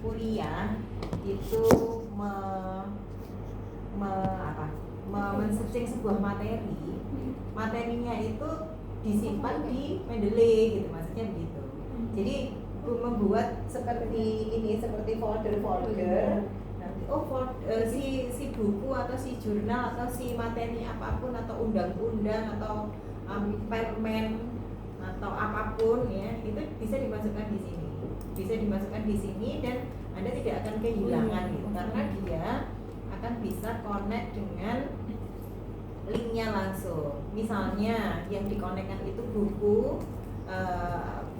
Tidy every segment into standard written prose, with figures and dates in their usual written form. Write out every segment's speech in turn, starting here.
kuliah itu men-searching sebuah materinya itu disimpan di Mendeley gitu, maksudnya begitu. Jadi membuat seperti ini, seperti folder-folder. Nanti si buku atau si jurnal atau si materi apapun atau undang-undang atau permen atau apapun ya, itu bisa dimasukkan di sini. Bisa dimasukkan di sini dan Anda tidak akan kehilangan gitu, karena dia akan bisa connect dengan linknya langsung. Misalnya yang dikonekkan itu buku,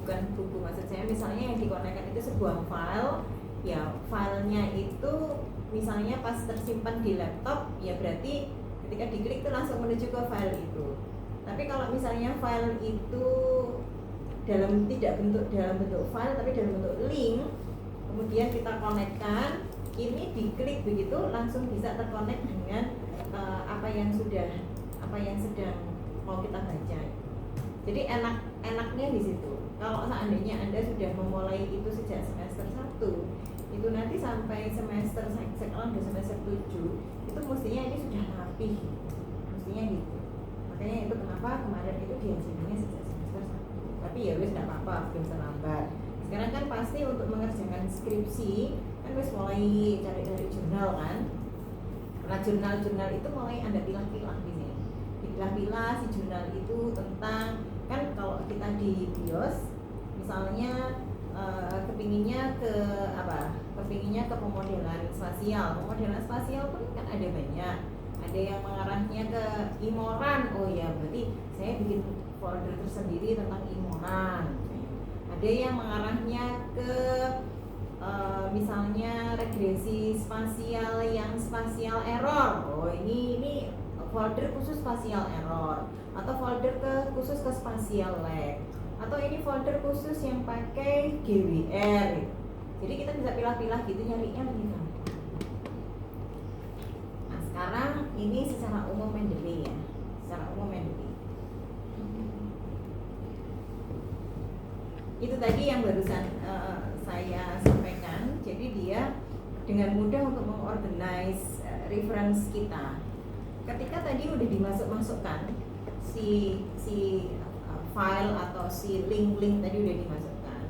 bukan buku maksud saya, misalnya yang dikonekkan itu sebuah file, ya filenya itu misalnya pas tersimpan di laptop, ya berarti ketika diklik itu langsung menuju ke file itu. Tapi kalau misalnya file itu tidak dalam bentuk file tapi dalam bentuk link, kemudian kita konekkan, ini diklik begitu langsung bisa terkonek dengan apa yang sedang mau kita baca. Jadi enaknya di situ. Kalau seandainya Anda sudah memulai itu sejak semester 1, itu nanti sampai semester sekarang udah semester 7, itu mestinya ini sudah rapih. Mestinya gitu. Makanya itu kenapa kemarin itu diajarnya sejak semester 1. Tapi ya wis enggak apa-apa, belum terlambat. Sekarang kan pasti untuk mengerjakan skripsi kan wis mulai cari-cari jurnal kan. Nah, jurnal-jurnal itu mulai Anda pilah-pilah di sini. Dipilah-pilah si jurnal itu tentang, kan kalau kita di BIOS misalnya kepinginnya ke pemodelan spasial. Pemodelan spasial pun kan ada banyak. Ada yang mengarahnya ke imoran. Oh ya, berarti saya bikin folder tersendiri tentang imoran. Ada yang mengarahnya ke misalnya regresi spasial yang spasial error. Oh ini folder khusus spasial error, atau folder khusus ke spasial lag, atau ini folder khusus yang pakai GWR. Jadi kita bisa pilah-pilah gitu nyarinya gitu. Nah sekarang ini secara umum Mendeley ya, secara umum Mendeley. Itu tadi yang barusan saya sampaikan. Jadi dia dengan mudah untuk mengorganize reference kita. Ketika tadi udah dimasukkan si file atau si link tadi udah dimasukkan,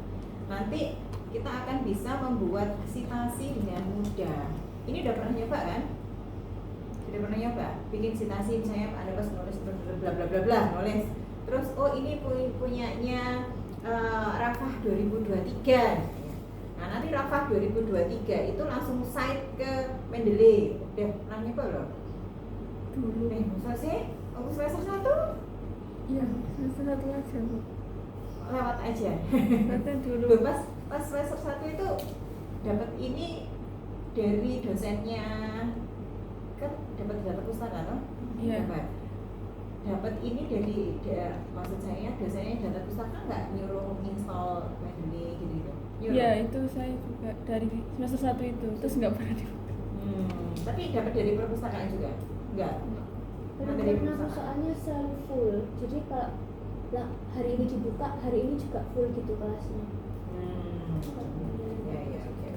nanti kita akan bisa membuat citasi dengan mudah. Ini udah pernah nyoba kan? Udah pernah nyoba bikin citasi, misalnya Anda pas nulis bla bla bla bla, nulis terus ini punyanya Rafah 2023. Nah nanti Rafah 2023 itu langsung site ke Mendeley. Udah pernah nyoba loh? Dulu. Masa sih? Aku semester 1? Iya, semester 1 aja Bu. Lewat aja. Lewat dulu. Pas semester 1 itu dapat ini dari dosennya, kan dapat pustaka toh? Iya. Dapat ini maksud saya dosennya data pustaka nggak nyuruh install Mendeley gitu. Iya, itu saya juga dari semester 1 itu, terus nggak pernah dibuka. Tapi dapat dari perpustakaan juga? Enggak. Karena soalnya selalu full. Jadi kalau hari ini dibuka, hari ini juga full gitu kelasnya. Ya, oke.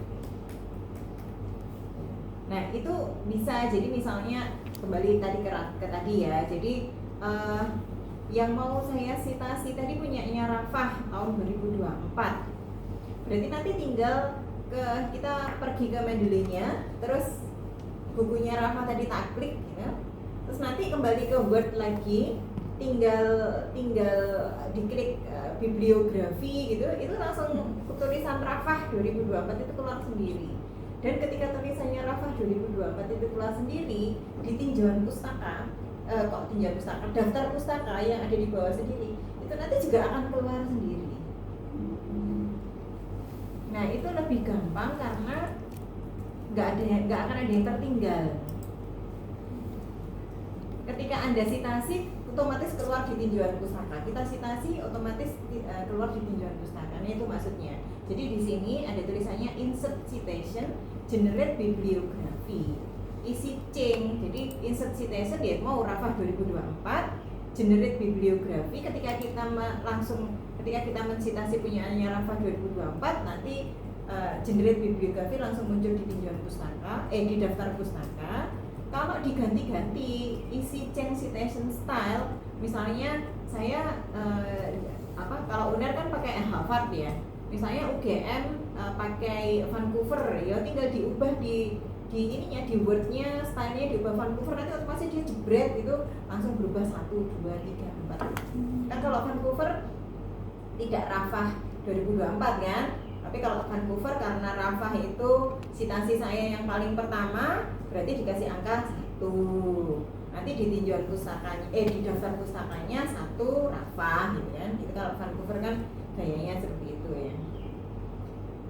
Nah, itu bisa jadi misalnya kembali tadi ke tadi ya. Jadi yang mau saya citasi tadi punyanya Rafah tahun 2024. Berarti nanti tinggal kita pergi ke Mendeley-nya, terus bukunya Rafah tadi tak klik gitu. Terus nanti kembali ke Word lagi, tinggal diklik bibliografi gitu, itu langsung tulisan Rafah 2024 itu keluar sendiri. Dan ketika tulisannya Rafah 2024 itu keluar sendiri di tinjauan pustaka, daftar pustaka yang ada di bawah sendiri, itu nanti juga akan keluar sendiri. Nah itu lebih gampang karena nggak akan ada yang tertinggal. Ketika Anda citasi, otomatis keluar di tinjauan pustaka. Kita citasi, otomatis keluar di tinjauan pustaka. Nah, itu maksudnya. Jadi di sini ada tulisannya insert citation, generate bibliography, isi change. Jadi insert citation dia mau Rafah 2024, generate bibliography. Ketika kita mencitasi punyaannya Rafah 2024, nanti generate bibliografi langsung muncul di tinjauan pustaka, di daftar pustaka. Kalau diganti-ganti isi chain citation style, misalnya saya kalau UNER kan pakai Harvard ya, misalnya UGM pakai Vancouver, ya tinggal diubah di ininya, di wordnya, stylenya diubah Vancouver, nanti otomatis dia jebret itu langsung berubah 1, 2, 3, 4. Kan kalau Vancouver tidak Rafah 2024 kan, tapi kalau Vancouver karena Rafah itu citasi saya yang paling pertama, berarti dikasih angka 1. Nanti di tinjauan pustakanya, di daftar pustakanya 1 Rafah gitu kan. Itu kalau Vancouver kan gayanya seperti itu ya.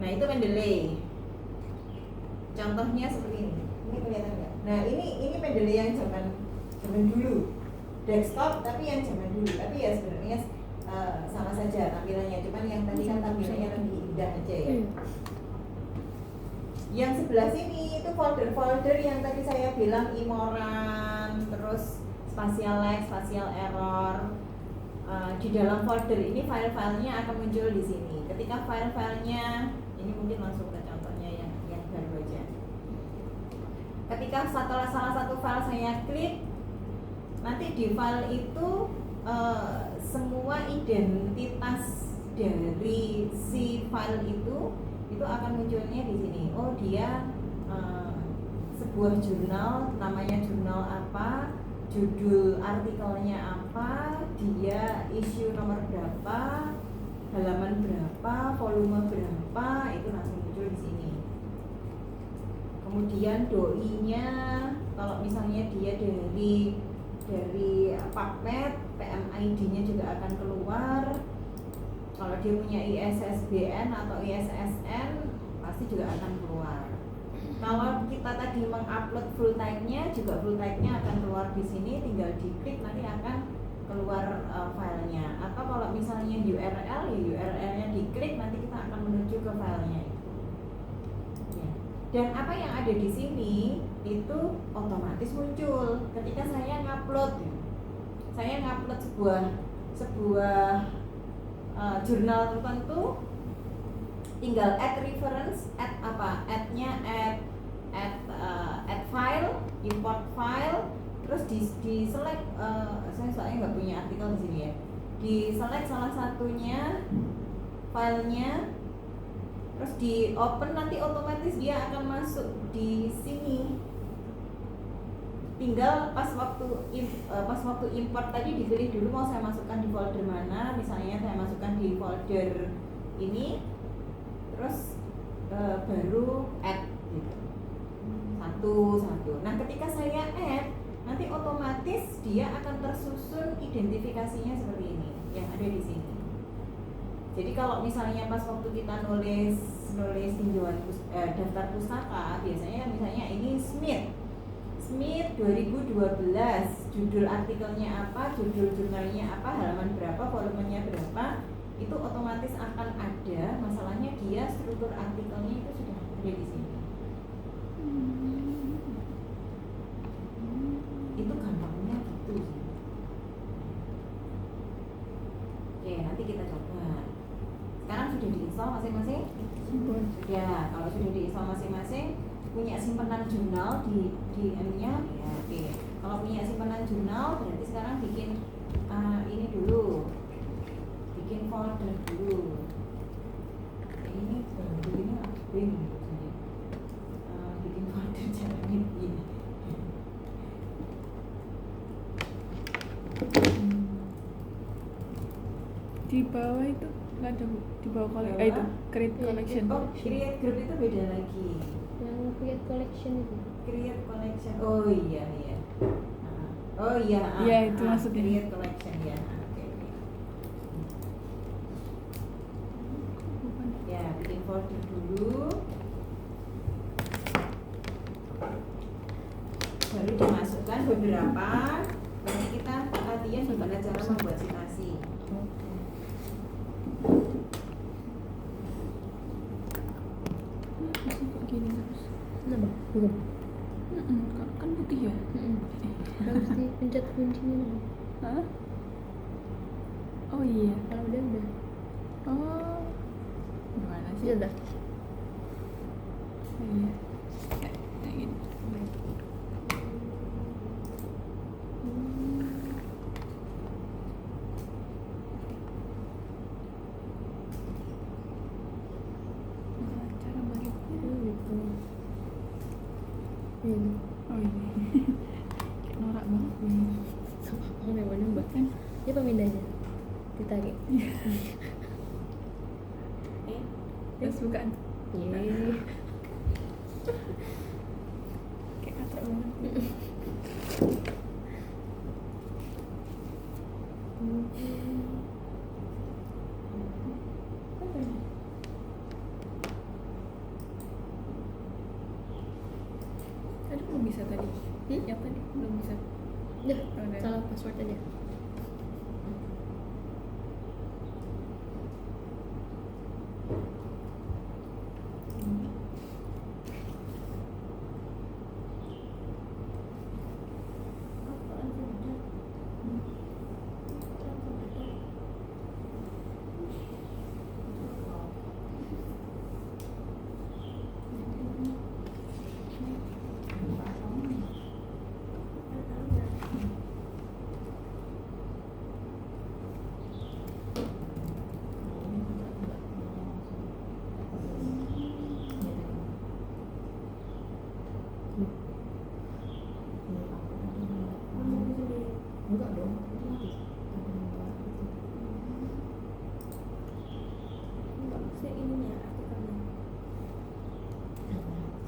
Nah itu Mendeley. Contohnya seperti ini. Ini kelihatan nggak? Nah ini Mendeley yang zaman dulu. Desktop tapi yang zaman dulu. Tapi ya sebenarnya sama saja tampilannya. Cuman yang tadi kan tampilannya lebih indah aja ya. Yang sebelah sini itu folder-folder yang tadi saya bilang imoran, terus spatial lag, spatial error. Di dalam folder ini file-filenya akan muncul di sini. Ketika file-filenya, ini mungkin langsung ke contohnya yang baru aja. Ketika salah satu file saya klik, nanti di file itu semua identitas dari si file itu akan munculnya di sini. Oh dia sebuah jurnal, namanya jurnal apa, judul artikelnya apa, dia issue nomor berapa, halaman berapa, volume berapa, itu langsung muncul di sini. Kemudian doi-nya, kalau misalnya dia dari PubMed, PMID-nya juga akan keluar. Kalau dia punya ISSBN atau ISSN pasti juga akan keluar. Kalau kita tadi mengupload full type-nya, juga full type-nya akan keluar di sini, tinggal diklik nanti akan keluar filenya. Atau kalau misalnya URL, ya URL-nya diklik nanti kita akan menuju ke filenya itu. Ya. Dan apa yang ada di sini itu otomatis muncul ketika saya ngupload. Saya ngupload sebuah jurnal tertentu, tinggal add reference, add-nya add file, import file, terus di select, saya soalnya nggak punya artikel di sini ya, di select salah satunya filenya, terus di open, nanti otomatis dia akan masuk di sini. Tinggal pas waktu import tadi dipilih dulu mau saya masukkan di folder mana. Misalnya saya masukkan di folder ini, terus baru add gitu. Satu. Nah ketika saya add, nanti otomatis dia akan tersusun identifikasinya seperti ini yang ada di sini. Jadi kalau misalnya pas waktu kita nulis tinjauan daftar pustaka, biasanya misalnya ini Smith 2012, judul artikelnya apa, judul jurnalnya apa, halaman berapa, volumenya berapa, itu otomatis akan ada. Masalahnya dia struktur artikelnya itu sudah ada di sini. Itu gampangnya gitu sih. Oke, nanti kita coba. Sekarang sudah diinstal masing-masing? Sudah. Kalau sudah diinstal masing-masing, punya simpanan jurnal di ininya ya, oke. Kalau punya simpanan jurnal berarti sekarang bikin ini dulu, bikin folder dulu. Ini begini bikin folder caranya begini. Di bawah itu nggak ada Bu, di bawah itu create collection. Oh, create group itu beda lagi. Yang create collection itu. Create collection. Oh iya. Oh iya. Iya itu maksudnya. Create collection ya. Oke. Ya, bikin folder dulu. Baru dimasukkan beberapa. Nanti kita latihan gimana cara membuat citasi. Gini terus. Nambah? Belum. Kan putih ya? Harus dipencet kuncinya. Hah? Oh iya. Kalau udah. Oh. Gimana sih? Sudah. bukaan. Yeay. Kayak katrok banget. Apa ya? Tadi belum bisa tadi. Yang tadi belum bisa. Udah, Udah. salah password aja. Apaan sih udah? Langsung udah. Enggak dong, otomatis. Enggak, maksudnya ininya, artikelnya.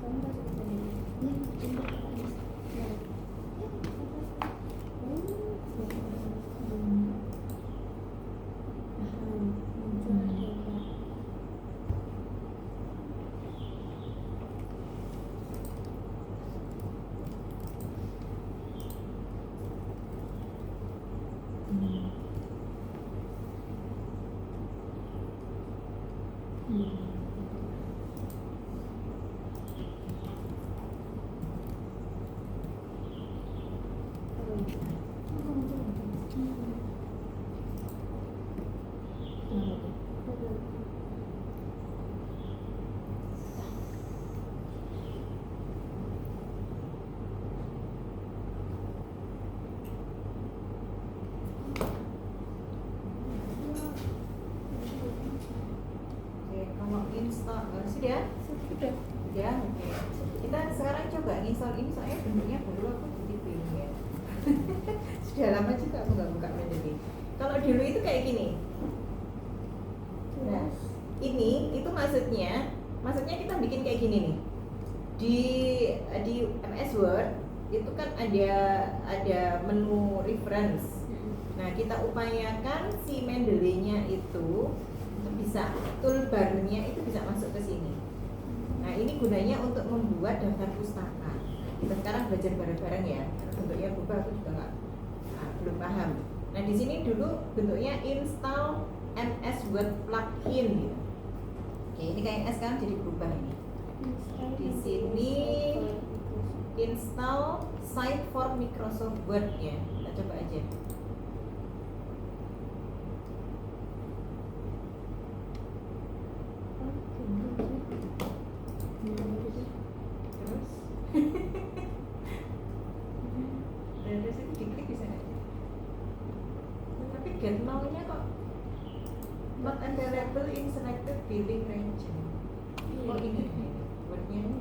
Kamu masuk ke sini. Ya, ini Paris. Ya. Muncul ada Mbak. Oke, kalau install sudah? Sudah. Sudah, oke. Kita sekarang coba install ini soalnya bentuknya baru aku jadi bingung ya. Sudah lama juga aku nggak buka Mendeley. Kalau dulu itu kayak gini. Nah, ini itu maksudnya kita bikin kayak gini nih. Di MS Word itu kan ada menu reference. Nah, kita upayakan si Mendeley-nya itu bisa toolbar-nya itu bisa masuk ke sini. Nah, ini gunanya untuk membuat daftar pustaka. Kita sekarang belajar bareng-bareng ya. Bentuknya berubah aku juga belum paham. Nah, di sini dulu bentuknya install MS Word plugin gitu. Oke, ini kayak S kan jadi berubah ini. Di sini install site for Microsoft Word ya. Kita coba aja. Terus dari situ diklik bisa nggak? Tapi get now-nya kok not available in selected billing region. Oh ini wordnya ini.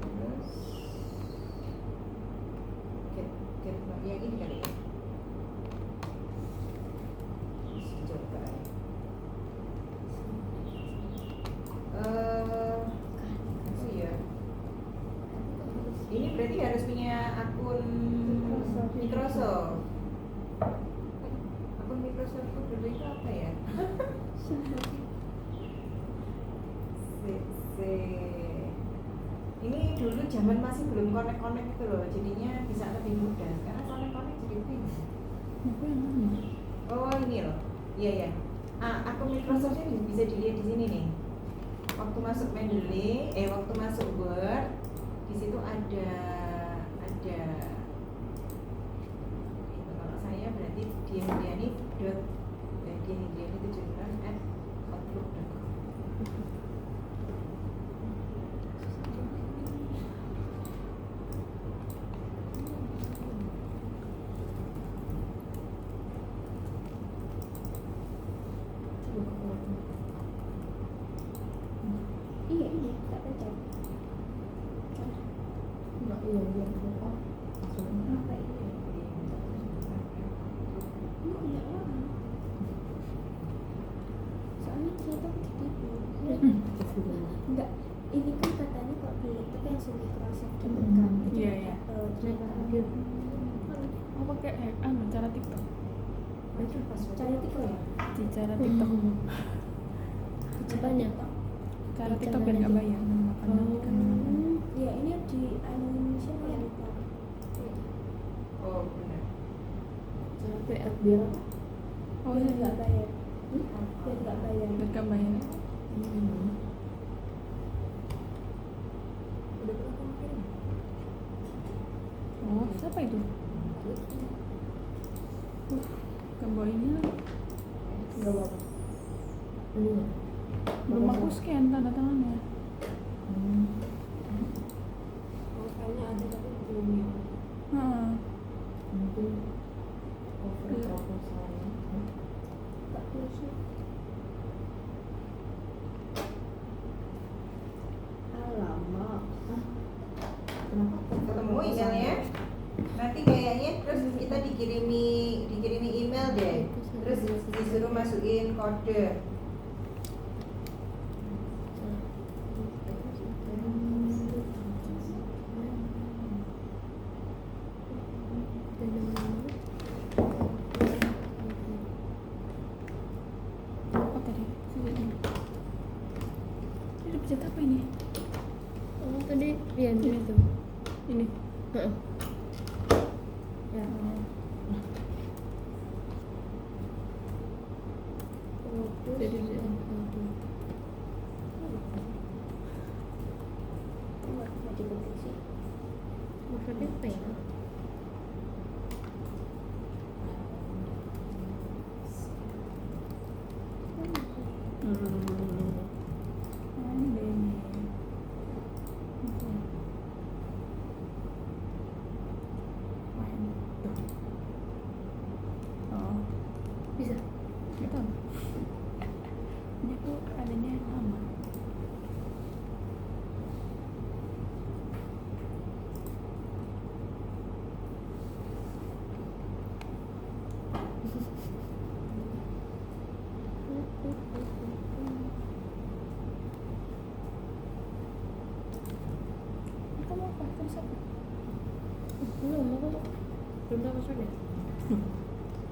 Terus get now yang ini kali ya. Coba ya. Oh iya. Ini berarti harus punya akun Microsoft. Akun Microsoft dulu itu apa ya? Ini dulu zaman masih belum connect itu loh, jadinya bisa lebih mudah. Sekarang connect jadi bingung. Aku yang mana? Oh ini loh, iya ya. Akun Microsoftnya bisa dilihat di sini nih. Waktu masuk Mendeley, waktu masuk Word, di situ ada itu kalau saya berarti diandiani dot diandiani 17@outlook.com. Iya, ini tak pencet. Enggak, iya. terakhir. Oh pakai cara TikTok. Itu pas cara TikTok ya? Di cara TikTok. Apanya? Cara TikTok biar nggak bayar makan ikan. Ya ini di Indonesia ya. Oh benar. Cara TikTok biar apa? Oh Biar iya. nggak bayar. Biar nggak bayar. Biar nggak bayar. Udah pernah kamu kirim? Oh siapa itu? Gambar ini lagi. Nggak apa-apa. Ini ya? Belum aku scan tanda tangannya. Oh, kayaknya ada tapi belum ya. Mungkin cover Iya. proposalnya. Tak terus. Alamak. Kenapa? Ketemu emailnya. Nanti kayaknya terus kita dikirimi email deh. Terus disuruh masukin kode. Apa tadi? Sini. Ini udah pencet apa ini? Oh, tadi ya ini tuh. Ini. Heeh. Ya. Jadi Maksudnya apa ya? ini deh ini. Main. Oh, Bisa. nggak tahu. Ini aku adanya yang lama. Kamu apa? Tulis apa? Belum, aku belum tahu passwordnya.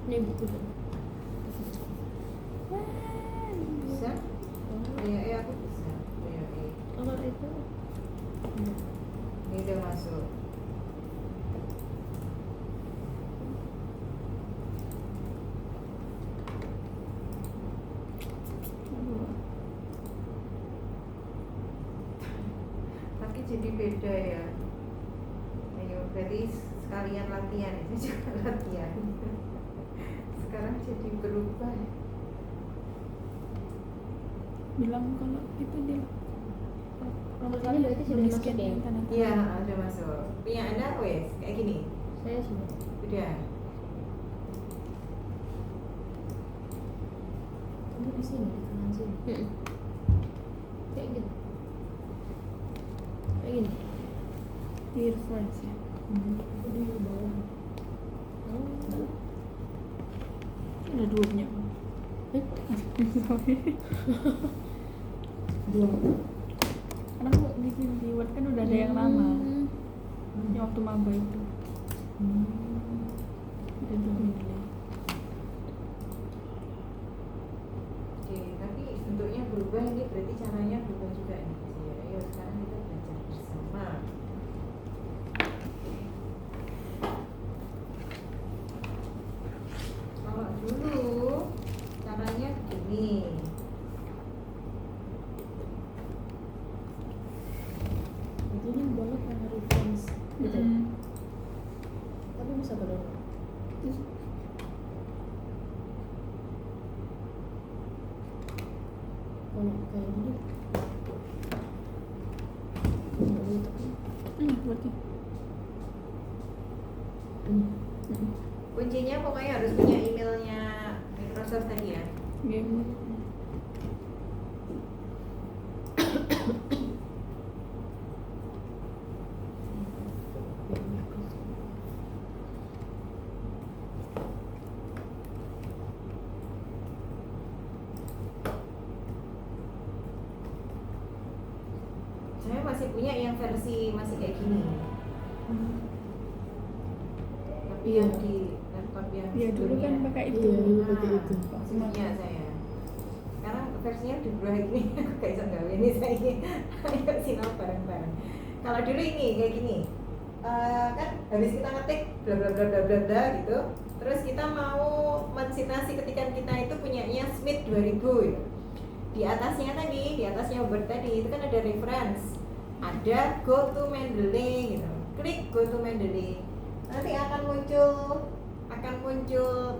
Ini buku tuh. Bisa? Iya, aku bisa. Iya. Kalau itu Ini udah masuk. Aduh. Tapi jadi beda ya. Ayo, berarti sekalian latihan itu juga latihan. Sekarang jadi berubah. Bilang kalau itu dia nomor Ini berarti sudah di masuk scan ya? tanda tangan. Iya, udah masuk. Punya Anda wes kayak gini. saya sudah. Udah. Kamu di sini di kanan sini. Kayak gitu. Kayak gini. Di reference ya. Aku di bawah. Ada dua punya. Dua. Karena aku di Word kan udah ada yang lama. Yang waktu maba itu. Ada dua nilai. Oke, tapi bentuknya berubah ini berarti caranya berubah juga nih. Ya, ayo sekarang kita belajar bersama. Kalau dulu caranya begini. Jadi ini boleh karena reference gitu. Tapi bisa boleh. Kalau kayak gini nggak boleh tekan. Berarti. Kuncinya pokoknya harus punya emailnya Microsoft tadi ya. Game. Saya masih punya yang versi masih kayak gini. Iya. yang di laptop yang Iya dulu kan sebelumnya. pakai itu. Iya, dulu Nah, pakai itu. maksudnya saya sekarang versinya udah berubah ini kayak senggawe ini saya ayo sinau bareng-bareng. Kalau dulu ini kayak gini, kan habis kita ngetik bla bla bla bla bla bla gitu, terus kita mau mensitasi ketikan kita itu punyanya Smith 2000 gitu. Di atasnya Word tadi itu kan ada reference, ada go to Mendeley gitu, klik go to Mendeley, nanti akan muncul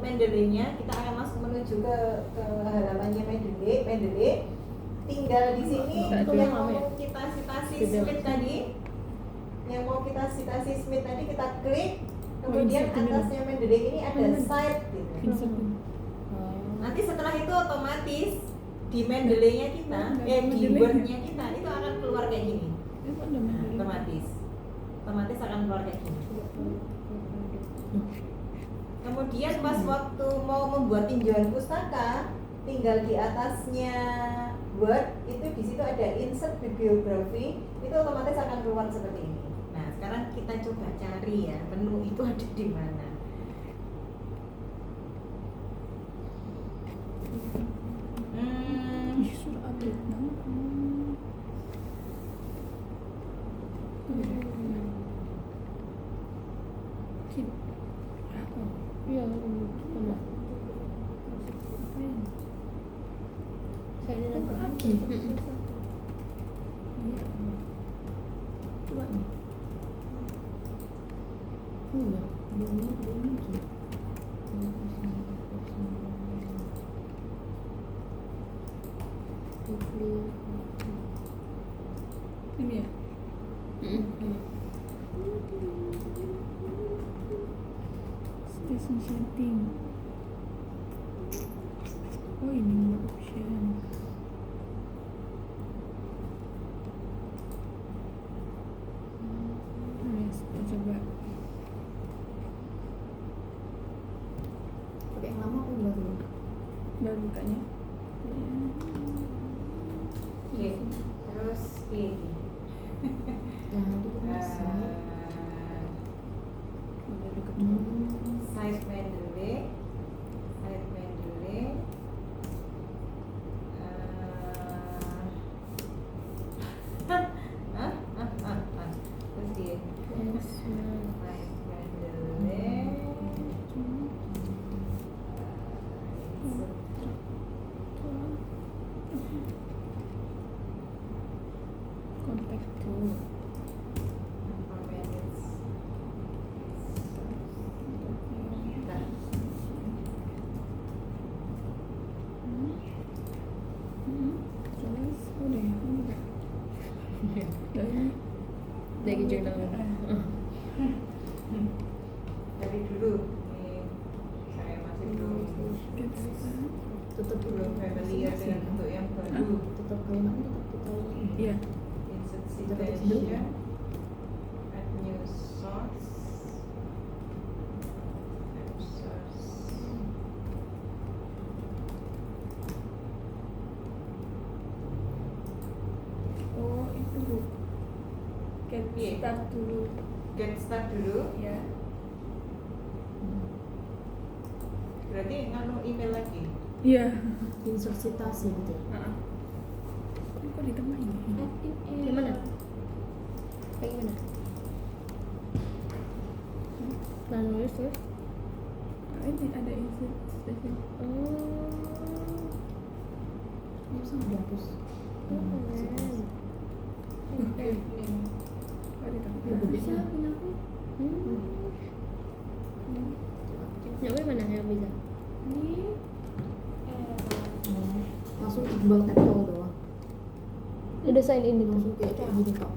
Mendeley-nya, kita akan masuk menuju ke halamannya Mendeley. Tinggal di sini Itu yang lama ya? mau kita citasi Beda. Smith tadi, kita klik, kemudian insert ini atasnya Mendeley ini ada site gitu. Insert. Nanti setelah itu otomatis di Mendeley-nya kita, di Mendeley. Word-nya kita itu akan keluar kayak gini. Itu ada Mendeley. Otomatis akan keluar kayak gini. Kemudian pas waktu mau membuat tinjauan pustaka, tinggal di atasnya Word itu di situ ada insert bibliografi, itu otomatis akan keluar seperti ini. Nah, sekarang kita coba cari ya, menu itu ada di mana. Ih, sudah update nama. Kid. Apa? Iya, mana? Apa ya? Saya lihat Lagi. Iya. Coba nih. Iya, belum muncul. Ini ya. Station setting. Oh ini more option. Yes, kita coba. Pakai yang lama apa yang baru? Baru bukanya. Oke, terus ini. Jangan dikasih. Udah deket. Site Mendeley. Terus di Site Mendeley. Kontak. Nah, Terus udah ya. Dari Dari jurnal. dari dulu nih saya masih belum Tetap belum familiar dengan bentuk yang baru. tetap kayak nama tetap kita. Iya. Insert Tetap citation, dulu. add new source. Oh itu bu. Get Iya. start dulu. Get start dulu. Ya. Berarti nganu email lagi. Iya. Insert citasi gitu. Heeh. Kok di tengah ini? Gimana? Kayak gimana? Nah, nulis terus. Ini ada insert station. Oh. Ini bisa dihapus. Keren. Oke. Oh di tengah. Ya, gede. Bisa punya aku. Ya, gue mana yang bisa? Ini Langsung iqbal Apple doang. Udah sign in itu. Langsung kayak gini kok.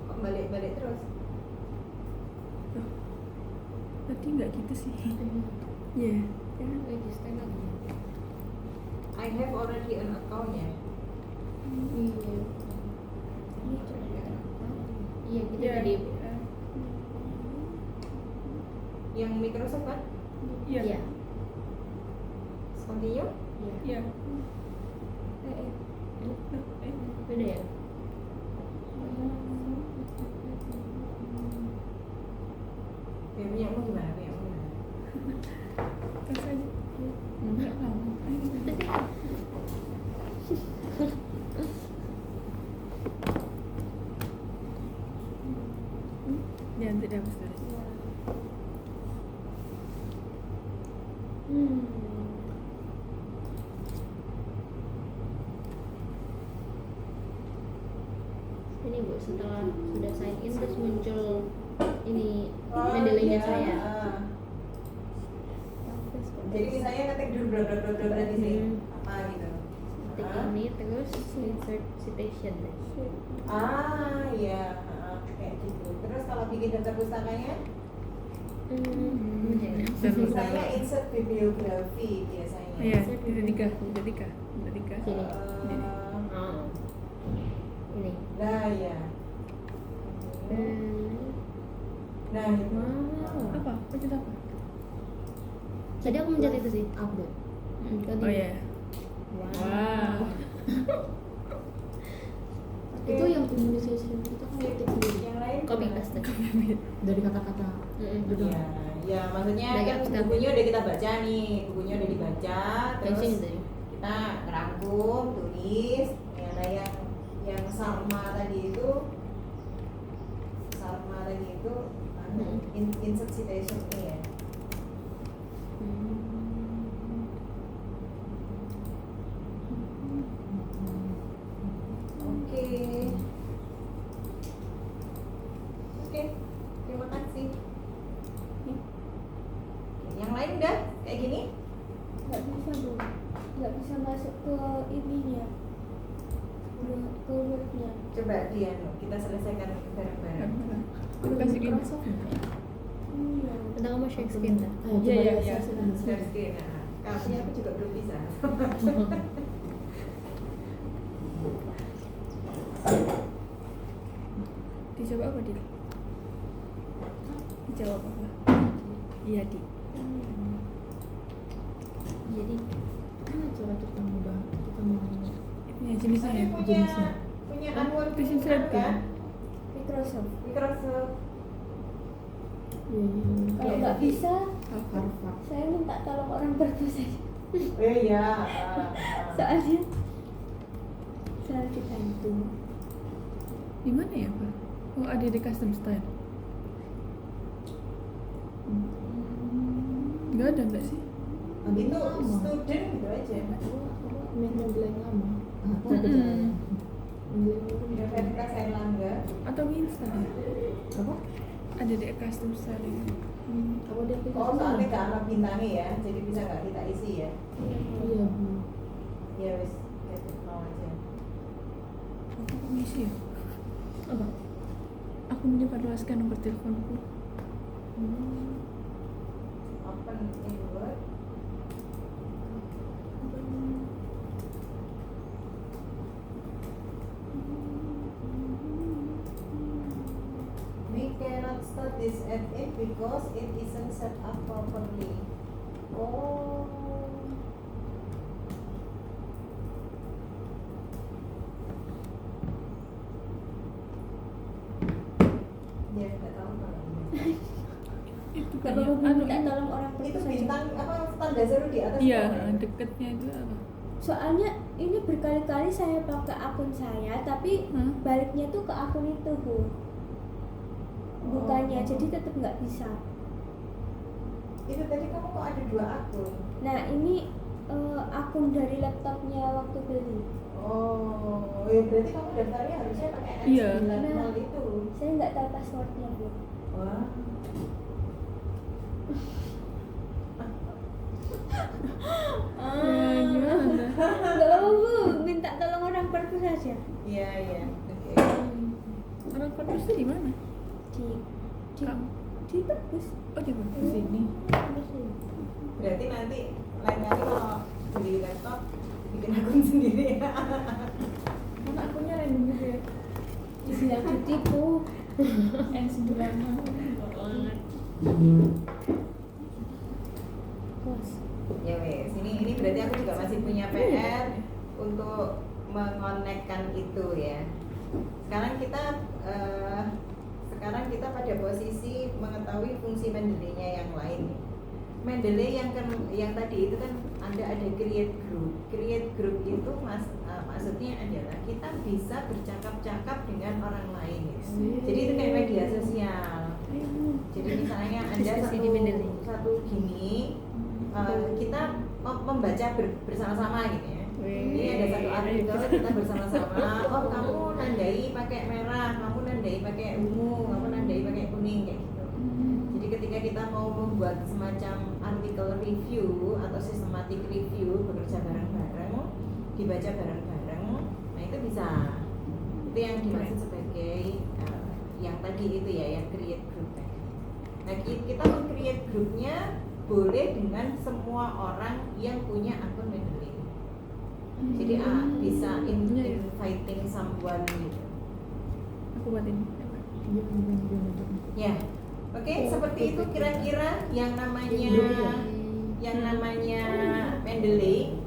Kok balik-balik terus? Tadi nggak gitu sih. Iya. Ya. Register lagi. I have already an account ya. Iya. Ini coba. Iya, kita Iya. jadi Yang Microsoft kan? Iya. Iya. Continue? Iya. Beda ya? Ya, punyamu gimana? Tes aja. Enggak lama. Jangan tidak besar. Ini Bu, setelah sudah sign in terus muncul ini Mendeley-nya saya. Jadi misalnya ngetik dulu bla di sini apa gitu. Ketik ini terus insert citation deh. Iya, kayak gitu. Terus kalau bikin daftar pustakanya, saya insert bibliografi biasanya. Iya, udah nikah. Sini. Oh. Ini. Nah ya. Nah itu. Wow. Apa? Pencet apa? Tadi aku mencet itu sih, upload. Oh ya. Wow. Itu yang immunization itu kan ketik sendiri Yang lain Copy gimana? paste. dari kata-kata. Iya, ya maksudnya Udah kan kita- bukunya udah kita baca nih, bukunya udah dibaca, Kayak terus sini tadi. kita ngerangkum, tulis, ya ada yang sarma tadi itu insert citation ya. Oke, terima kasih. Yang lain udah kayak gini? Nggak bisa Bu, nggak bisa masuk ke ininya, ke wordnya. Coba dia, kita selesaikan bareng-bareng. Aku kasih gini. Iya. Tentang kamu share screen dah. Iya. Share screen. Kayaknya aku juga belum bisa. Dijawab apa dia? Dijawab apa? Iya di. Jadi Cara kita mudah kita mau Ini jenisnya ya. punya Anwar Vision Slate kan? Microsoft. Microsoft. Kalau nggak bisa, Harvard. saya minta tolong orang berdua saja. Oh iya. Soalnya saya kita itu. Di mana ya, Pak? Oh, ada di custom style. Enggak ada enggak sih? Itu student gitu aja. Mendeley lama. Universitas Airlangga. Atau Winston ya? Apa? Ada di custom style ya. Apa dia aplikasi? Oh, soalnya gak ada bintangnya ya, jadi bisa nggak kita isi ya? Iya Bu. Ya wis, ya mau aja. Aku kok ngisi ya? Apa? Aku menyebarluaskan nomor teleponku. Open in Word. We cannot start this at it because it isn't set up properly. Oh. Dia nggak tahu kalau ini. Itu Kalau kayaknya mau minta ini. tolong orang Itu berdua saja. bintang apa tanda seru di atas? Iya, pohon. deketnya itu apa? Soalnya ini berkali-kali saya pakai akun saya, tapi baliknya tuh ke akun itu Bu. Bukannya, jadi tetap nggak bisa. Itu tadi kamu kok ada 2 akun? Nah ini akun dari laptopnya waktu beli. Oh, ya berarti kamu daftarnya harusnya pakai Iya. N90 itu. Saya nggak tahu passwordnya Bu. Wah. Ya, gimana? Nggak apa Bu, minta tolong orang perpu saja. Iya, iya. Oke. Orang perpus itu di mana? Di Kamu? di perpus. Oh, di mana? Di sini. Berarti nanti lain kali kalau beli laptop bikin akun sendiri ya. Mana akunnya random gitu ya? Istilah ditipu. N96. untuk mengonekkan itu ya. Sekarang kita pada posisi mengetahui fungsi Mendeley-nya yang lain. Mendeley yang tadi itu kan ada create group. Create group itu maksudnya adalah kita bisa bercakap-cakap dengan orang lain. Jadi itu kayak media sosial. Jadi misalnya ada satu gini, kita membaca bersama-sama gitu ya. Ini ada satu artikel kita bersama-sama. Oh, kamu nandai pakai merah, kamu nandai pakai ungu, kamu nandai pakai kuning kayak gitu. Jadi ketika kita mau membuat semacam artikel review atau systematic review, bekerja bareng-bareng, dibaca bareng-bareng, nah itu bisa. Itu yang dimaksud sebagai yang tadi itu ya, yang create group tadi. Nah kita meng-create grupnya boleh dengan semua orang yang punya akun Mendeley. Jadi bisa inviting someone gitu. Aku buatin. Ya, oke, seperti itu kira-kira yang namanya Mendeley.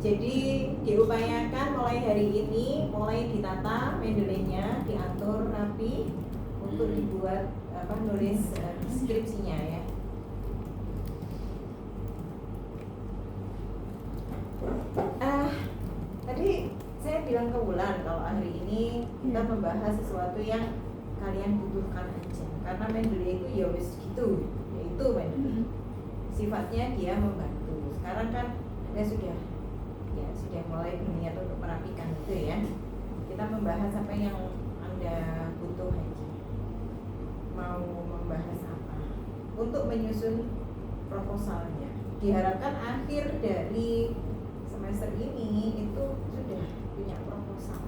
Jadi diupayakan mulai hari ini, mulai ditata Mendeley-nya, diatur rapi untuk dibuat nulis skripsinya ya. Tadi saya bilang ke Wulan kalau hari ini kita membahas sesuatu yang kalian butuhkan aja, karena Mendeley itu ya wis gitu, yaitu Mendeley sifatnya dia membantu. Sekarang kan Anda sudah mulai berniat untuk merapikan itu ya. Kita membahas apa yang Anda butuh aja. Mau membahas apa untuk menyusun proposalnya. Diharapkan akhir dari semester ini itu sudah punya proposal.